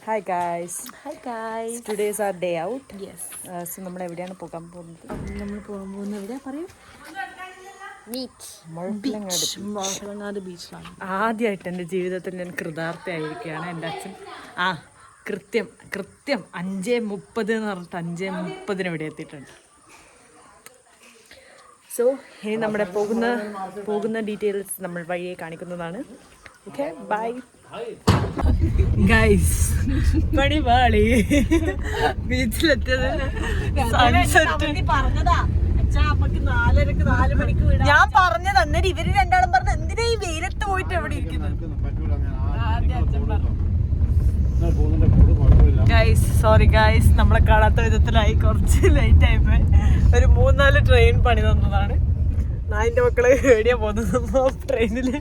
Hi guys. Hi guys. Today is our day out. Yes. So നമ്മൾ എവിടെയാണ് പോകാൻ പോകുന്നത്? നമ്മൾ പോകാൻ പോകുന്നത് എവിടെയാ പറയൂ? മുഴപ്പിലങ്ങാട് ബീച്ചിലാണ്. ആദ്യമായിട്ട് എൻ്റെ ജീവിതത്തിൽ ഞാൻ കൃതാർത്ഥയായിരിക്കുകയാണ്. എൻ്റെ അച്ഛൻ കൃത്യം 5:30 എന്ന് പറഞ്ഞിട്ട് 5:30 ഇവിടെ എത്തിയിട്ടുണ്ട്. സോ ഇനി നമ്മുടെ പോകുന്ന ഡീറ്റെയിൽസ് നമ്മൾ വഴിയെ കാണിക്കുന്നതാണ്. Okay, bye guys. പണിപാളി ബീച്ചിലെത്തിയത് ഞാൻ പറഞ്ഞത്. അന്നേരം ഇവര് രണ്ടാളും പറഞ്ഞ എന്തിനാ ഈ വെയിലത്ത് പോയിട്ട് എവിടെ ഇരിക്കുന്നത്? ഗൈസ് സോറി ഗൈസ്, നമ്മളെ കാണാത്ത വിധത്തിലായി, കുറച്ച് ലേറ്റ് ആയിപ്പോയി. ഒരു 3-4 ട്രെയിൻ പണി തന്നതാണ്. നായിൻ്റെ മക്കള് എവിടെയാ പോകുന്നത്? ട്രെയിനില്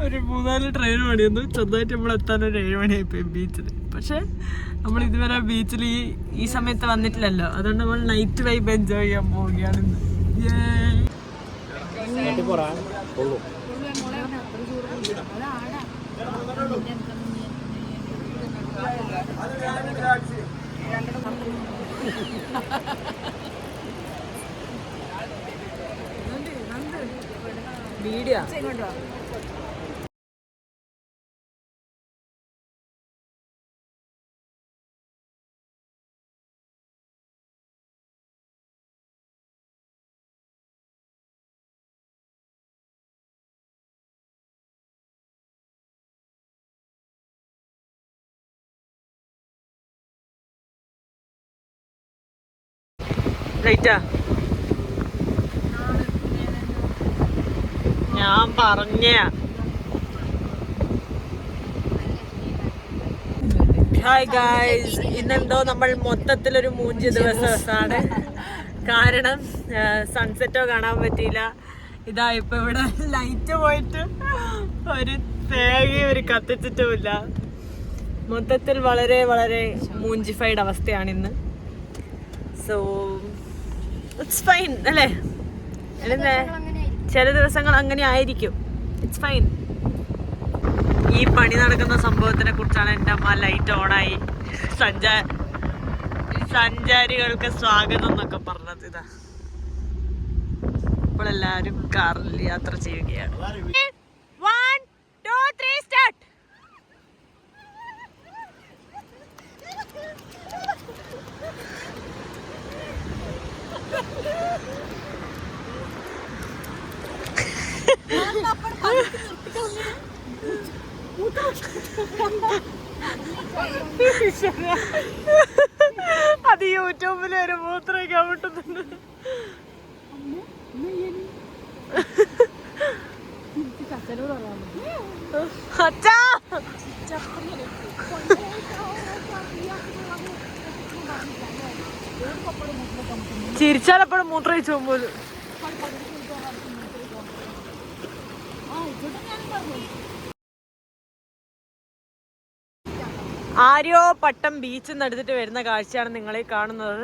ഒരു 3-4 ട്രെയിൻ പണി തന്നു. ചെറുതായിട്ട് നമ്മൾ എത്താൻ ഒരു 7 മണിയായിപ്പോയി ബീച്ചിൽ. പക്ഷെ നമ്മൾ ഇതുവരെ ബീച്ചിൽ ഈ സമയത്ത് വന്നിട്ടില്ലല്ലോ, അതുകൊണ്ട് നമ്മൾ നൈറ്റ് വൈബ് എൻജോയ് ചെയ്യാൻ പോവുകയാണ് ഇന്ന്. വീഡിയോ റൈറ്റാ ഞാൻ പറഞ്ഞ. ഹായ് ഗായ്സ്, ഇന്നെന്തോ നമ്മൾ മൊത്തത്തിലൊരു മൂഞ്ച് ദിവസമാണ്. കാരണം സൺസെറ്റോ കാണാൻ പറ്റിയില്ല. ഇതാ ഇപ്പൊ ഇവിടെ ലൈറ്റ് പോയിട്ട് ഒരു തേങ്ങയും ഒരു കത്തിച്ചിട്ടുമില്ല. മൊത്തത്തിൽ വളരെ വളരെ മൂഞ്ചിഫൈഡ് അവസ്ഥയാണ് ഇന്ന്. സോ ഇറ്റ്സ് ഫൈൻ അല്ലേ? ചില ദിവസങ്ങൾ അങ്ങനെ ആയിരിക്കും. It's fine. ഈ പണി നടക്കുന്ന സംഭവത്തിനെ കുറിച്ചാണ് എൻ്റെ അമ്മ ലൈറ്റ് ഓണായി സഞ്ചാരികൾക്ക് സ്വാഗതം എന്നൊക്കെ പറഞ്ഞത്. ഇതാ ഇപ്പോഴെല്ലാരും കാറിൽ യാത്ര ചെയ്യുകയാണ്. 1, 2, 3 സ്റ്റാർട്ട്. അത് യൂട്യൂബിൽ ഒരു മൂത്രയ്ക്കാൻ വിട്ടുന്നുണ്ട്. അച്ഛാ ചിരിച്ചാലപ്പോഴും മൂത്രയിച്ചു പോകുമ്പോൾ ആര്യോ പട്ടം ബീച്ചിൽ നിന്ന് എടുത്തിട്ട് വരുന്ന കാഴ്ചയാണ് നിങ്ങളീ കാണുന്നത്.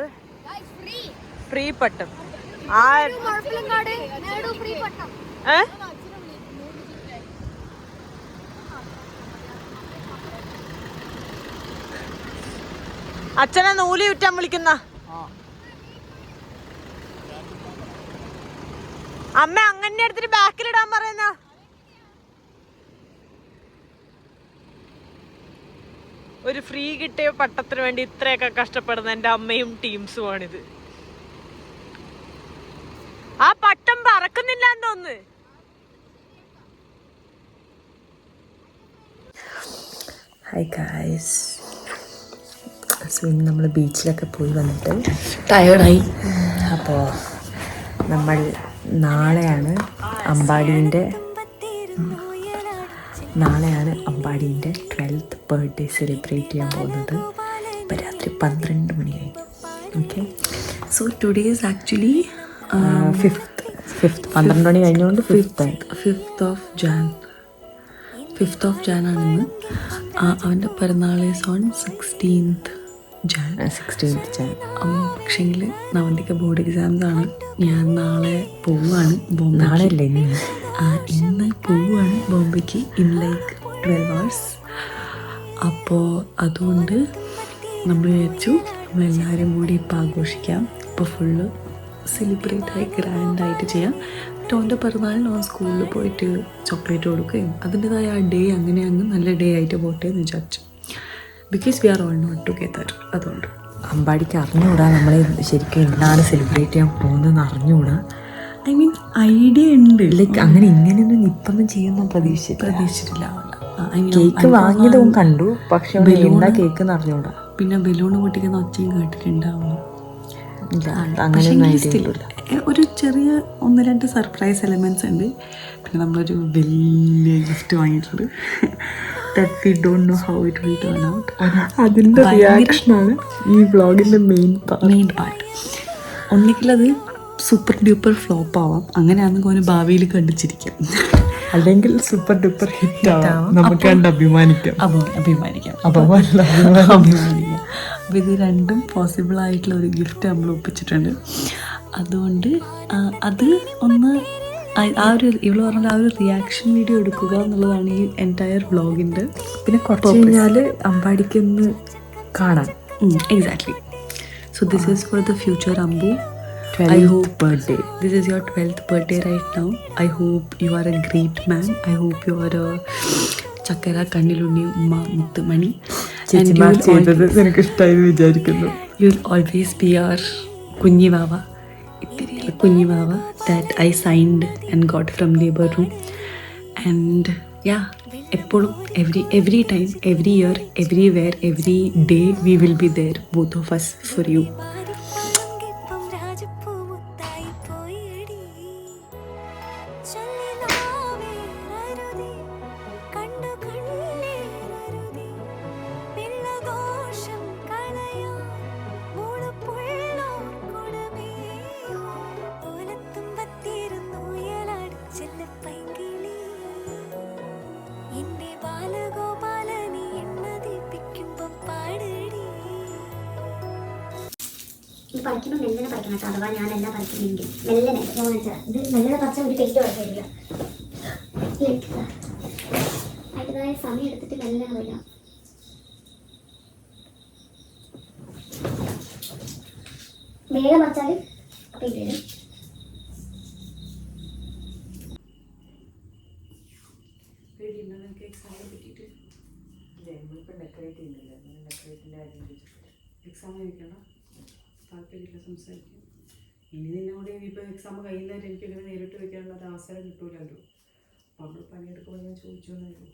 ഫ്രീ പട്ടം. അച്ഛനെ നൂല് ചുറ്റാൻ വിളിക്കുന്ന അമ്മ അങ്ങനെ എടുത്തിട്ട് ബാക്കിലിടാൻ പറയുന്ന. ഒരു ഫ്രീ കിട്ടിയ പട്ടത്തിന് വേണ്ടി ഇത്രയൊക്കെ കഷ്ടപ്പെടുന്ന എൻ്റെ അമ്മയും ടീംസുമാണിത്. ആ പട്ടം പറക്കുന്നില്ല എന്ന് തോന്നുന്നു. ഹായ് ഗായ്സ്, സോ ഇന്ന് നമ്മൾ ബീച്ചിലൊക്കെ പോയി വന്നിട്ട് ടയേർഡായി. അപ്പോൾ നമ്മൾ നാളെയാണ് അമ്പാടീൻ്റെ 12th ബർത്ത്ഡേ സെലിബ്രേറ്റ് ചെയ്യാൻ പോകുന്നത്. ഇപ്പം രാത്രി 12 മണിയായി. Okay, so today is actually 5th 12 മണി കഴിഞ്ഞുകൊണ്ട് 5th of Jan ആണെന്ന്. അവൻ്റെ പിറന്നാൾ ഈസ് ഓൺ 16th Jan. പക്ഷേങ്കിൽ നവന്തിക്ക് ബോർഡ് എക്സാംസ് ആണ്. ഞാൻ നാളെ പോവുകയാണ് ബോംബെ. നാളെയല്ലേ? ഇന്ന് പോവുകയാണ് ബോംബെക്ക് ഇൻ ലൈക്ക് 12 hours. അപ്പോൾ അതുകൊണ്ട് നമ്മൾ വിചാരിച്ചു നമ്മളെല്ലാവരും കൂടി ഇപ്പം ആഘോഷിക്കാം. ഇപ്പോൾ ഫുള്ള് സെലിബ്രേറ്റായി ഗ്രാൻഡായിട്ട് ചെയ്യാം. ഓൻ്റെ പിറന്നാളിന് ഓൻ സ്കൂളിൽ പോയിട്ട് ചോക്ലേറ്റ് കൊടുക്കുകയും അതിൻ്റെതായ ആ ഡേ അങ്ങനെ അങ്ങ് നല്ല ഡേ ആയിട്ട് പോട്ടെ എന്ന് വിചാരിച്ചു. Because we are all not together. അതുകൊണ്ട് അമ്പാടിക്ക് അറിഞ്ഞുകൂടാ നമ്മൾ ശരിക്കും എന്താണ് സെലിബ്രേറ്റ് ചെയ്യാൻ പോകുന്നതെന്ന് അറിഞ്ഞുകൂടാ. ഐ മീൻ ഐഡിയ ഉണ്ട്, ലൈക്ക് അങ്ങനെ ഇങ്ങനെയൊന്നും ഇപ്പൊന്നും ചെയ്യുന്ന പ്രതീക്ഷിച്ചിട്ടില്ല. കേക്ക് വാങ്ങിയതും കണ്ടു, പക്ഷെ എന്താ കേക്ക് എന്ന് അറിഞ്ഞൂടാ. പിന്നെ ബലൂൺ പൊട്ടിക്കുന്ന ഒച്ചയും കേട്ടിട്ടുണ്ടാവും. ഒരു ചെറിയ 1-2 സർപ്രൈസ് എലമെന്റ്സ് ഉണ്ട്. പിന്നെ നമ്മളൊരു വലിയ ഗിഫ്റ്റ് വാങ്ങിയിട്ടുണ്ട്. That we don't know how it will turn out. അതിന്റെ റിയാക്ഷനാണ് ഈ വ്ളോഗിന്റെ മെയിൻ പാർട്ട്. ഒന്നിക്കിൽ അത് സൂപ്പർ ഡ്യൂപ്പർ ഫ്ലോപ്പ് ആവാം, അങ്ങനെയാണെങ്കിൽ അവന് ഭാവിയിൽ കണ്ടിച്ചിരിക്കാം. അല്ലെങ്കിൽ സൂപ്പർ ഡൂപ്പർ ഹിറ്റ് ആവാം, നമുക്ക് കണ്ട് അഭിമാനിക്കാം. അപ്പോൾ ഇത് രണ്ടും പോസിബിൾ ആയിട്ടുള്ള ഒരു ഗിഫ്റ്റ് നമ്മൾ ഒപ്പിച്ചിട്ടുണ്ട്. അതുകൊണ്ട് അത് ഒന്ന് ആ ഒരു ഇവള് പറഞ്ഞ ആ ഒരു റിയാക്ഷൻ വീഡിയോ എടുക്കുക എന്നുള്ളതാണ് ഈ എൻറ്റയർ വ്ളോഗിൻ്റെ. പിന്നെ കുറച്ച് കഴിഞ്ഞാൽ അമ്പാടിക്കൊന്ന് കാണാൻ. Exactly. So this is for the future Ambu. 12th birthday. This is your 12th birthday right now. I hope you are a great man. I hope you are a Chakara Kandiluni Umma Muttumani. ചേച്ചിമാർ ചെയ്തത് എനിക്ക് ഇഷ്ടമായി വിചാരിക്കുന്നു. You'll always be our Kunjivava. Kunjivava that I signed and got from labor room. And yeah, എപ്പോഴും every time, every year, everywhere, every day we will be there, both of us, for you. ഈ പഠിക്കുമ്പോൾ മെല്ലനെ പഠിക്കണം കേട്ടോ. അഥവാ ഞാനല്ല പഠിക്കുന്നെങ്കിൽ മെല്ലനെ ഇത് മെല്ലനെ പഠിച്ചാൽ ഒരു പെയിന്റ് കുഴപ്പമില്ല. അതിൻ്റെതായ സമയം എടുത്തിട്ട് മെല്ലനെ പഠിക്കണം. വേഗം പഠിച്ചാൽ പെയിന്റ് വരും. എക്സാം കഴിക്കണം, താല്പര്യമില്ല സംസാരിക്കും. ഇനി നിന്നോട് ഇനിയിപ്പോൾ എക്സാം കഴിയുന്നവരെ എനിക്കിങ്ങനെ നേരിട്ട് വയ്ക്കാനുള്ള ഒരു അവസരം കിട്ടൂലല്ലോ. അപ്പോൾ നമ്മൾ പണിയെടുക്കുമ്പോൾ ഞാൻ ചോദിച്ചു എന്നല്ലോ.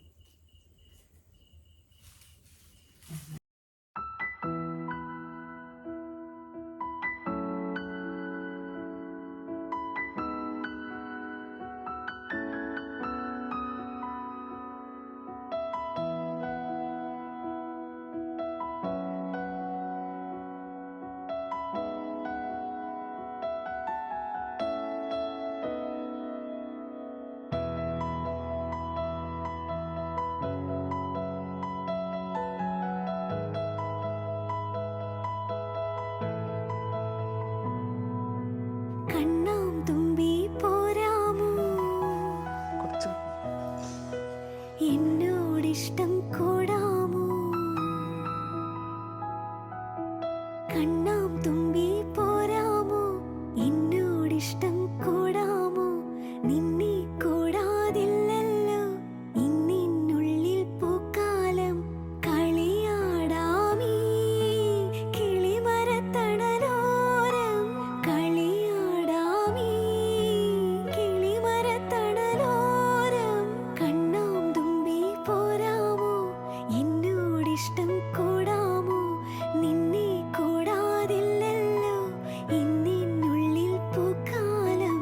എന്നോടിഷ്ടം കൂടാമോ കണ്ണാം തുമ്പി പോരാമോ എന്നോടിഷ്ടം കൂടാമോ നിന്നെ കൂടാതില്ലല്ലോ ഇന്നിനുള്ളിൽ പൂക്കാലം കളിയാടാമീ കിളിമരത്തണലോരം കളിയാടാമീ കിളിമരത്തണലോരം കണ്ണാം തുമ്പി പോരാമോ എന്നോടിഷ്ടം കൂടാമോ നിന്നെ കൂടാതില്ലല്ലോ ഇന്നിനുള്ളിൽ പൂക്കാലം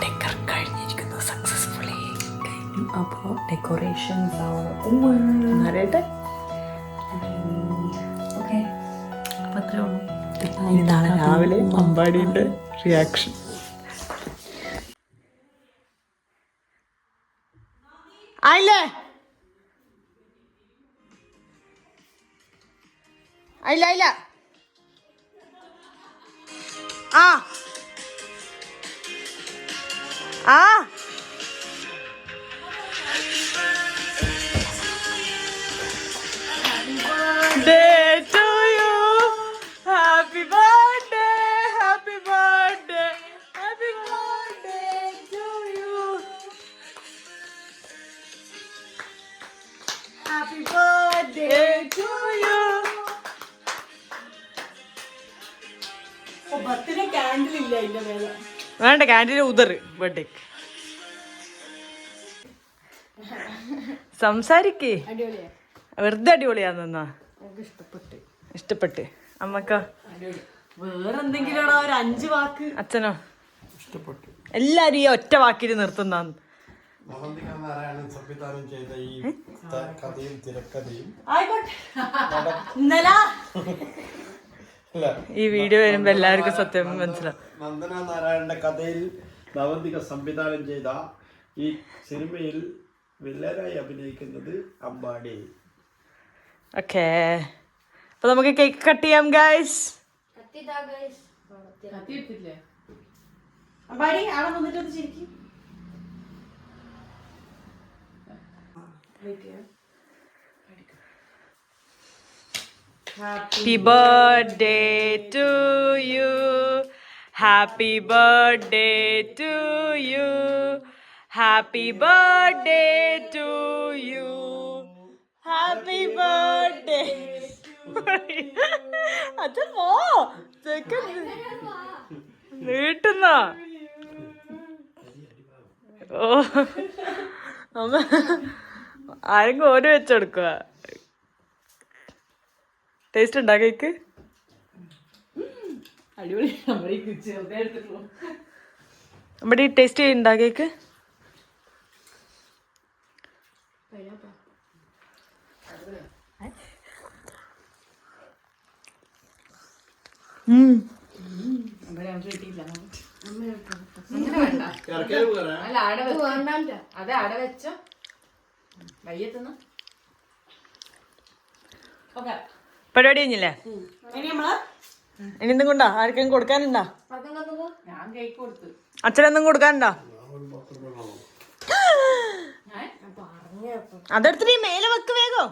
ഡെക്കർ കഴിഞ്ഞിരിക്കുന്നു, സക്സസ്ഫുള്ളി കഴിഞ്ഞു. അപ്പോൾ ഡെക്കറേഷൻസ് അറിയട്ടെ ഓക്കെ, അപ്പം അത്രേ ഉള്ളൂ. നാളെ രാവിലെ അമ്പാടിയുടെ റിയാക്ഷൻ. ആയില്ലേ ആയില്ല ആയില്ല. ആ ആ Day to you, happy birthday, happy birthday, happy birthday to you, happy birthday to you. Birthday candle ഇല്ല ഇതിന്റെ മേലെ. വേണ്ട, ക്യാൻഡിൽ ഉതറ് ബർത്ത്ഡേ. സംസാരിക്കേ, വെറുതെ അടിപൊളിയാന്നാ. ഇഷ്ടപ്പെട്ട് അമ്മക്കോ? വേറെന്തെങ്കിലും ഒരു 5 വാക്ക്. അച്ഛനോ? ഇഷ്ടപ്പെട്ടു. എല്ലാരും ഈ ഒറ്റ വാക്കിൽ നിർത്തുന്നാന്ന്. ഈ വീഡിയോ വരുമ്പോ എല്ലാവർക്കും സത്യം മനസ്സിലാവും. നന്ദന നാരായണന്റെ കഥയിൽ നവന്തിക സംവിധാനം ചെയ്ത ഈ സിനിമയിൽ വില്ലനായി അഭിനയിക്കുന്നത് അമ്പാടി. ഓക്കേ, അപ്പൊ നമുക്ക് കേക്ക് കട്ട് ചെയ്യാം guys. Happy birthday to you, happy birthday to you, happy birthday to you, happy birthday. അച്ഛൻ പോ, വീട്ടുന്ന. ഓ അമ്മ ആരെങ്കിലും ഓരോ വെച്ചെടുക്കുക. ടേസ്റ്റ് ഉണ്ടാ കേക്ക്? അടിപൊളി. നമ്മുടെ ഈ ടേസ്റ്റ് ഉണ്ടാ കേക്ക്? പരിപാടി കഴിഞ്ഞില്ലേ? ഇനി എന്തും കൊണ്ടാ? ആർക്കെങ്കിലും കൊടുക്കാനുണ്ടാ? അച്ഛനെന്തും കൊടുക്കാനുണ്ടാ? അതെടുത്തിട്ട് മേലെ വെക്ക് വേഗം.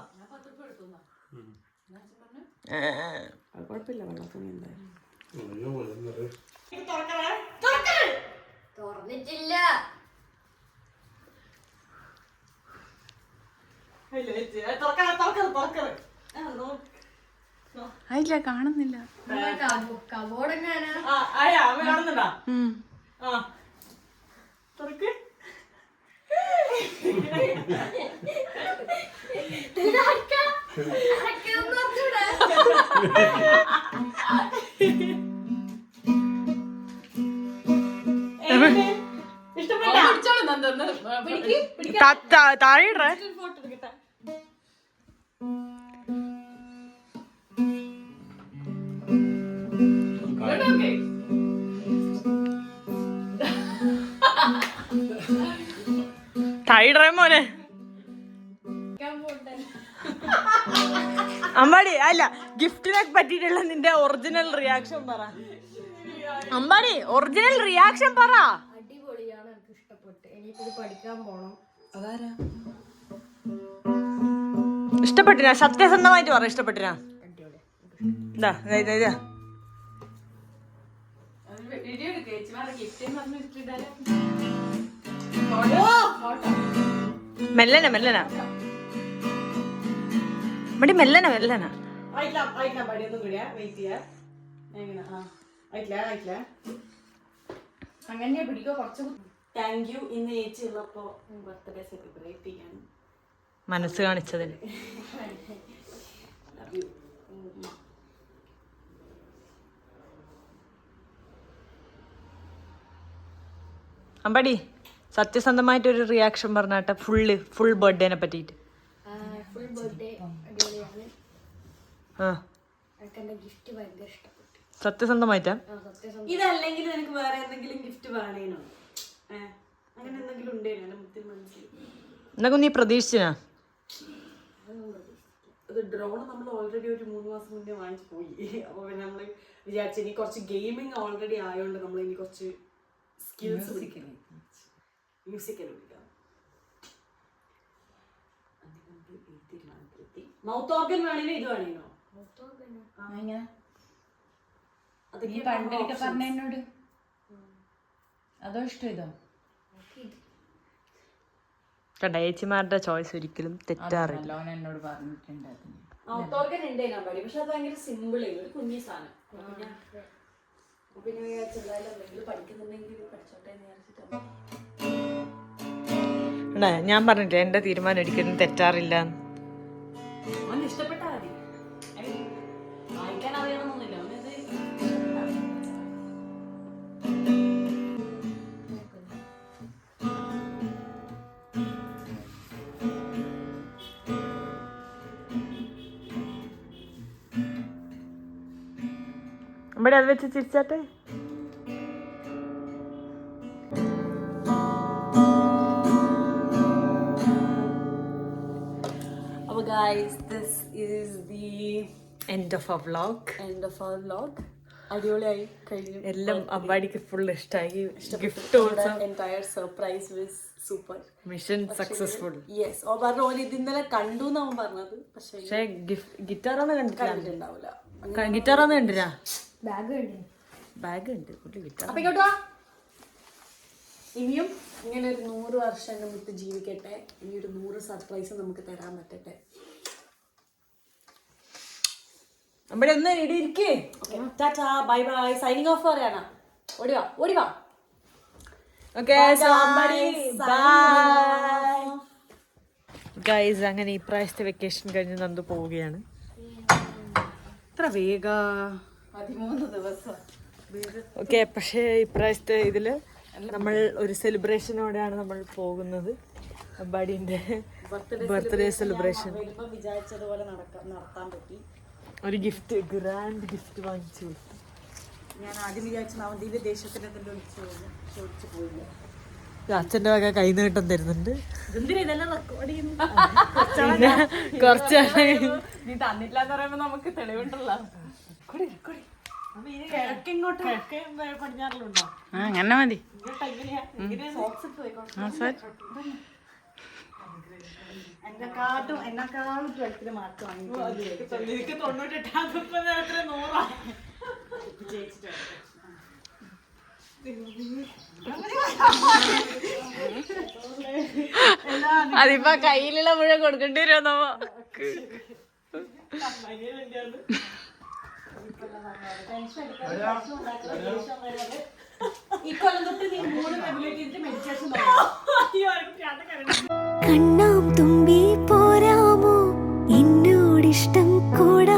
തുറന്നിട്ടില്ല. ആയില്ല, കാണുന്നില്ല. കാണുന്നുണ്ടാ? തുറക്ക്. താഴെ താഴെ മോനെ. അമ്പാടി അല്ല, ഗിഫ്റ്റിനെ പറ്റിയിട്ടുള്ള നിന്റെ ഒറിജിനൽ റിയാക്ഷൻ പറ. അമ്പാടി ഒറിജിനൽ റിയാക്ഷൻ പറ. അടിപൊളിയാണ്, എനിക്ക് ഇഷ്ടപ്പെട്ടു. എനിക്കിത് പഠിക്കാൻ പോണം. അതാരാ? ഇഷ്ടപ്പെട്ടിനാ? സത്യസന്ധമായിട്ട് പറ, ഇഷ്ടപ്പെട്ടിനാ? ഇതാ ഇതാ മെല്ലന മെല്ലന മടി മെല്ലന മെല്ലന. അങ്ങനെ പിടിക്കോ കുറച്ച്. Thank you. ഇന്ന് ചേച്ചി ഉള്ളപ്പോ ബർത്ത്ഡേ സെലിബ്രേറ്റ് ചെയ്യാൻ മനസ്സ് കാണിച്ചതിന്. അമ്പാടി സത്യസന്ധമായിട്ടൊരു റിയാക്ഷൻ പറഞ്ഞാട്ടെ, ഫുൾ ബർത്ത്ഡേനെ പറ്റിയിട്ട്. ഫുൾ ബർത്ത്ഡേ അടിപൊളിയാണ്. എനിക്ക് എന്റെ ഗിഫ്റ്റ് ഭയങ്കര ഇഷ്ടപ്പെട്ടു. സത്യസന്ധമായിട്ടാ? ഇതല്ലെങ്കിൽ നിനക്ക് വേറെ എന്തെങ്കിലും ഗിഫ്റ്റ് വേണേനോ? അങ്ങനെ എന്തെങ്കിലും ഉണ്ടേനോ എന്റെ മുത്തിൽ മനസ്സിൽ? എന്നൊക്കെ നീ പ്രതീക്ഷിച്ചാ? അത് ഡ്രോൺ നമ്മൾ ഓൾറെഡി ഒരു 3 മാസം മുന്നേ വാങ്ങിച്ചു പോയി. അപ്പോൾ പിന്നെ നമ്മൾ വിചാരിച്ചു ഇനി കുറച്ച് ഗെയിമിങ് ഓൾറെഡി ആയതുകൊണ്ട് നമ്മൾ ഇനി കുറച്ച് സ്കിൽസ് പഠിക്കണം, മ്യൂസിക്കൽ പഠിക്കാം. മൗത്ത് ഓർഗൻ വേണേനോ ഇത് വേണേനോ? അതൊക്കെ പറഞ്ഞ എന്നോട് അതോ ഇഷ്ടം ഇതോ? കണ്ട ചേച്ചിമാരുടെ ചോയ്സ് ഒരിക്കലും തെറ്റാറില്ല. എന്നോട് പറഞ്ഞിട്ടുണ്ട്. മൗത്ത് ഓർഗൻ ഉണ്ട് ഞാൻ പഠി, പക്ഷെ അത് ഭയങ്കര സിമ്പിൾ ആയി, ഒരു കുഞ്ഞി സാധനം. പിന്നെ എന്തെങ്കിലും പഠിക്കുന്നുണ്ടെങ്കിൽ പഠിച്ചോട്ടെ എന്ന് വിചാരിച്ചിട്ടാണ്. ഞാൻ പറഞ്ഞില്ലേ എന്റെ തീരുമാനം ഒരിക്കലും തെറ്റാറില്ല. അവന് ഇഷ്ടപ്പെട്ടാ മതി, വായിക്കാൻ അറിയണമെന്നൊന്നുമില്ല. അവനത് ഇവിടെ അത് വെച്ച് ചിരിച്ചാട്ടെ. അപ്പോൾ guys, this is the end of our vlog. End of our vlog. അടിപൊളിയായി കഴിഞ്ഞു. എല്ലാം അമ്പാടിക്ക് ഫുൾ ഇഷ്ടമായി. Gift also entire surprise was super. Mission successful. Yes. ഓ പറഞ്ഞു ഓൻ ഇത് ഇന്നലെ കണ്ടു എന്നാവും പറഞ്ഞത്, പക്ഷേ ഗിറ്റാറാന്ന് കണ്ടിട്ടുണ്ടാവില്ല. ഗിറ്റാറാന്ന് കണ്ടില്ല. ബാഗ് ഉണ്ട് ഗിറ്റാർ. അപ്പൊ ഇങ്ങോട്ട് വാ. ഇനിയും ഇങ്ങനെ ഒരു 100 വർഷം നമുക്ക് ജീവിക്കട്ടെ. ഇനി ഒരു 100 സർപ്രൈസ് നമുക്ക് തരാൻ പറ്റട്ടെ. നമ്മുടെ ഒന്ന് ഇടിയിരിക്കേ. Tata, bye bye, signing off പറയാനാ. ഓടിവാ ഓടിവാ. ഗൈസ്, അങ്ങനെ ഇപ്രാവശ്യത്തെ വെക്കേഷൻ കഴിഞ്ഞ് നന്ദു പോവുകയാണ്. എത്ര വേഗ 13 ദിവസം. ഓക്കെ, പക്ഷേ ഇപ്രാവശ്യത്തെ ഇതില് നമ്മൾ ഒരു സെലിബ്രേഷനോടെയാണ് നമ്മൾ പോകുന്നത്. അമ്പാടിന്റെ ബർത്ത്ഡേ സെലിബ്രേഷൻ. വിചാരിച്ചതുപോലെ നടത്താൻ പറ്റി. ഒരു ഗിഫ്റ്റ്, ഗ്രാൻഡ് ഗിഫ്റ്റ് വാങ്ങിച്ചു. ഞാൻ ആദ്യം വിചാരിച്ചു നവദ്വീപ് ദേശത്തിന് എന്തെങ്കിലും ചോദിച്ചു പോയില്ല. അച്ഛൻ്റെ വക കൈനീട്ടം തരുന്നുണ്ട്. എന്തിനാ ഇതെല്ലാം റെക്കോർഡ് ചെയ്യുന്നു? കുറച്ച് നീ തന്നില്ല എന്ന് പറയുമ്പോ നമുക്ക് തെളിവുണ്ടല്ലോ. പടിഞ്ഞാറിലുണ്ടോ? അങ്ങനെ മതി. എന്നെക്കാട്ടും 12ൽ മാർക്ക് വാങ്ങി. അതിപ്പോ കയ്യിലുള്ള മുഴുവൻ കൊടുക്കേണ്ടി വരുമോ നമ്മ? കണ്ണാം തുമ്പി പോരാമോ എന്നോടിഷ്ടം കൂടാ